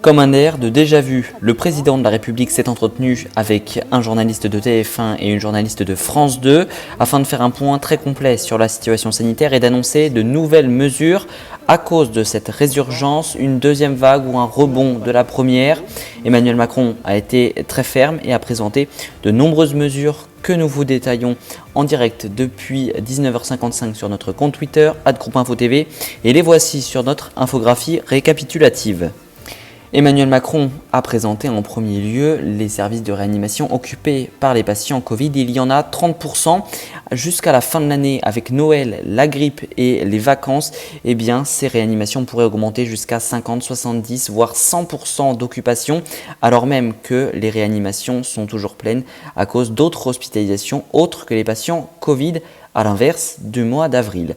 Comme un air de déjà-vu, le président de la République s'est entretenu avec un journaliste de TF1 et une journaliste de France 2 afin de faire un point très complet sur la situation sanitaire et d'annoncer de nouvelles mesures à cause de cette résurgence, une deuxième vague ou un rebond de la première. Emmanuel Macron a été très ferme et a présenté de nombreuses mesures que nous vous détaillons en direct depuis 19h55 sur notre compte Twitter, @groupeinfotv, et les voici sur notre infographie récapitulative. Emmanuel Macron a présenté en premier lieu les services de réanimation occupés par les patients Covid. Il y en a 30% jusqu'à la fin de l'année. Avec Noël, la grippe et les vacances, eh bien, ces réanimations pourraient augmenter jusqu'à 50, 70 voire 100% d'occupation, alors même que les réanimations sont toujours pleines à cause d'autres hospitalisations autres que les patients Covid, à l'inverse du mois d'avril.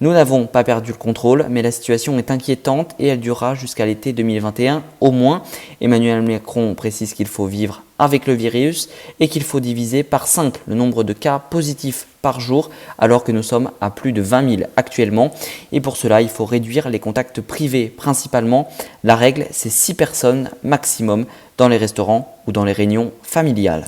Nous n'avons pas perdu le contrôle, mais la situation est inquiétante et elle durera jusqu'à l'été 2021 au moins. Emmanuel Macron précise qu'il faut vivre avec le virus et qu'il faut diviser par 5 le nombre de cas positifs par jour, alors que nous sommes à plus de 20 000 actuellement. Et pour cela, il faut réduire les contacts privés principalement. La règle, c'est 6 personnes maximum dans les restaurants ou dans les réunions familiales.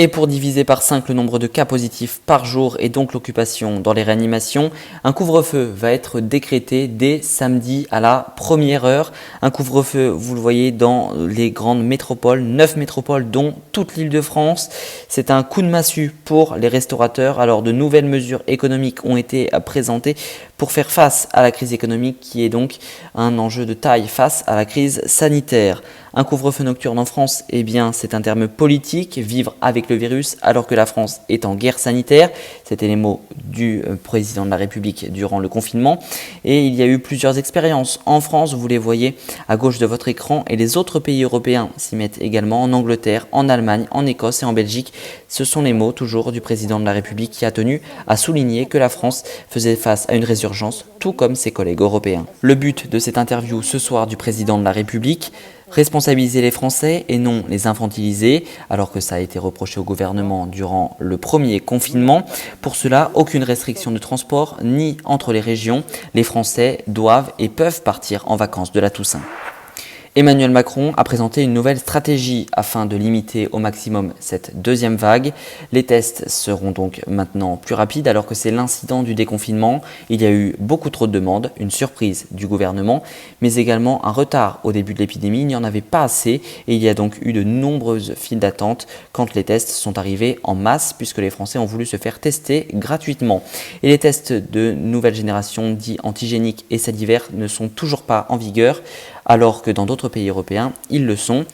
Et pour diviser par 5 le nombre de cas positifs par jour et donc l'occupation dans les réanimations, un couvre-feu va être décrété dès samedi à la première heure. Un couvre-feu, vous le voyez, dans les grandes métropoles, 9 métropoles dont toute l'Île-de-France. C'est un coup de massue pour les restaurateurs. Alors de nouvelles mesures économiques ont été présentées pour faire face à la crise économique qui est donc un enjeu de taille face à la crise sanitaire. Un couvre-feu nocturne en France, eh bien, c'est un terme politique, vivre avec le virus alors que la France est en guerre sanitaire. C'étaient les mots du président de la République durant le confinement. Et il y a eu plusieurs expériences en France, vous les voyez à gauche de votre écran, et les autres pays européens s'y mettent également, en Angleterre, en Allemagne, en Écosse et en Belgique. Ce sont les mots toujours du président de la République qui a tenu à souligner que la France faisait face à une résurgence, tout comme ses collègues européens. Le but de cette interview ce soir du président de la République: responsabiliser les Français et non les infantiliser, alors que ça a été reproché au gouvernement durant le premier confinement. Pour cela, aucune restriction de transport ni entre les régions. Les Français doivent et peuvent partir en vacances de la Toussaint. Emmanuel Macron a présenté une nouvelle stratégie afin de limiter au maximum cette deuxième vague. Les tests seront donc maintenant plus rapides alors que c'est l'incident du déconfinement. Il y a eu beaucoup trop de demandes, une surprise du gouvernement, mais également un retard au début de l'épidémie. Il n'y en avait pas assez et il y a donc eu de nombreuses files d'attente quand les tests sont arrivés en masse puisque les Français ont voulu se faire tester gratuitement. Et les tests de nouvelle génération dits antigéniques et salivaires ne sont toujours pas en vigueur, alors que dans d'autres pays européens, ils le sont.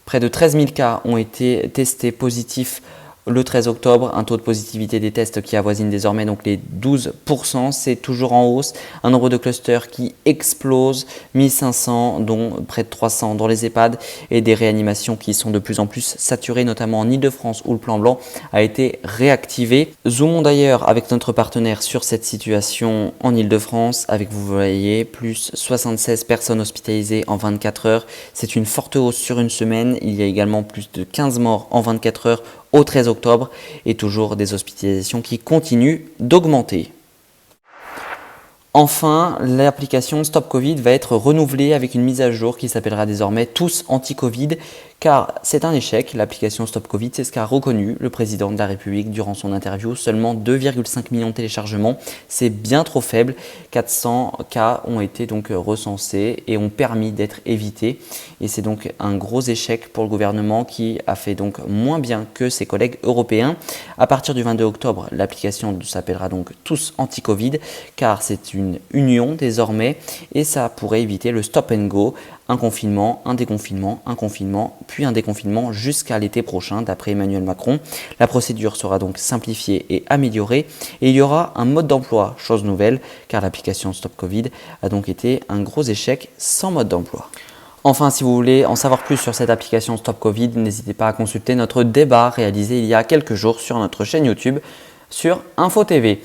Près de 13 000 cas ont été testés positifs le 13 octobre, un taux de positivité des tests qui avoisine désormais donc les 12%, c'est toujours en hausse. Un nombre de clusters qui explose, 1500 dont près de 300 dans les EHPAD, et des réanimations qui sont de plus en plus saturées, notamment en Île-de-France où le plan blanc a été réactivé. Zoomons d'ailleurs avec notre partenaire sur cette situation en Île-de-France, avec, vous voyez, plus 76 personnes hospitalisées en 24 heures. C'est une forte hausse sur une semaine. Il y a également plus de 15 morts en 24 heures au 13 octobre et toujours des hospitalisations qui continuent d'augmenter. Enfin, l'application Stop Covid va être renouvelée avec une mise à jour qui s'appellera désormais Tous Anti-Covid, car c'est un échec. L'application Stop Covid, c'est ce qu'a reconnu le président de la République durant son interview. Seulement 2,5 millions de téléchargements, c'est bien trop faible. 400 cas ont été donc recensés et ont permis d'être évités. Et c'est donc un gros échec pour le gouvernement qui a fait donc moins bien que ses collègues européens. À partir du 22 octobre, l'application s'appellera donc Tous Anti-Covid, car c'est une union désormais et ça pourrait éviter le stop and go, un confinement, un déconfinement, un confinement, puis un déconfinement jusqu'à l'été prochain d'après Emmanuel Macron. La procédure sera donc simplifiée et améliorée et il y aura un mode d'emploi, chose nouvelle, car l'application Stop Covid a donc été un gros échec sans mode d'emploi. Enfin, si vous voulez en savoir plus sur cette application Stop Covid, n'hésitez pas à consulter notre débat réalisé il y a quelques jours sur notre chaîne YouTube sur InfoTV.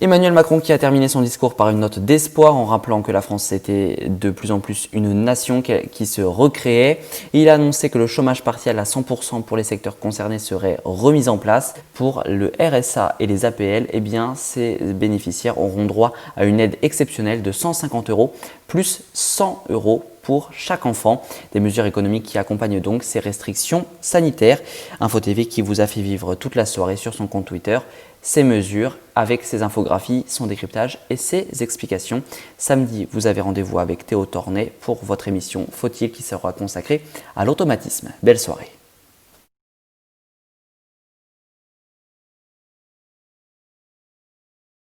Emmanuel Macron qui a terminé son discours par une note d'espoir en rappelant que la France était de plus en plus une nation qui se recréait. Il a annoncé que le chômage partiel à 100% pour les secteurs concernés serait remis en place. Pour le RSA et les APL, eh bien, ces bénéficiaires auront droit à une aide exceptionnelle de 150 € plus 100 € pour chaque enfant. Des mesures économiques qui accompagnent donc ces restrictions sanitaires. Info TV qui vous a fait vivre toute la soirée sur son compte Twitter ces mesures avec ses infographies, son décryptage et ses explications. Samedi, vous avez rendez-vous avec Théo Tornet pour votre émission Faut-il qui sera consacrée à l'automatisme. Belle soirée.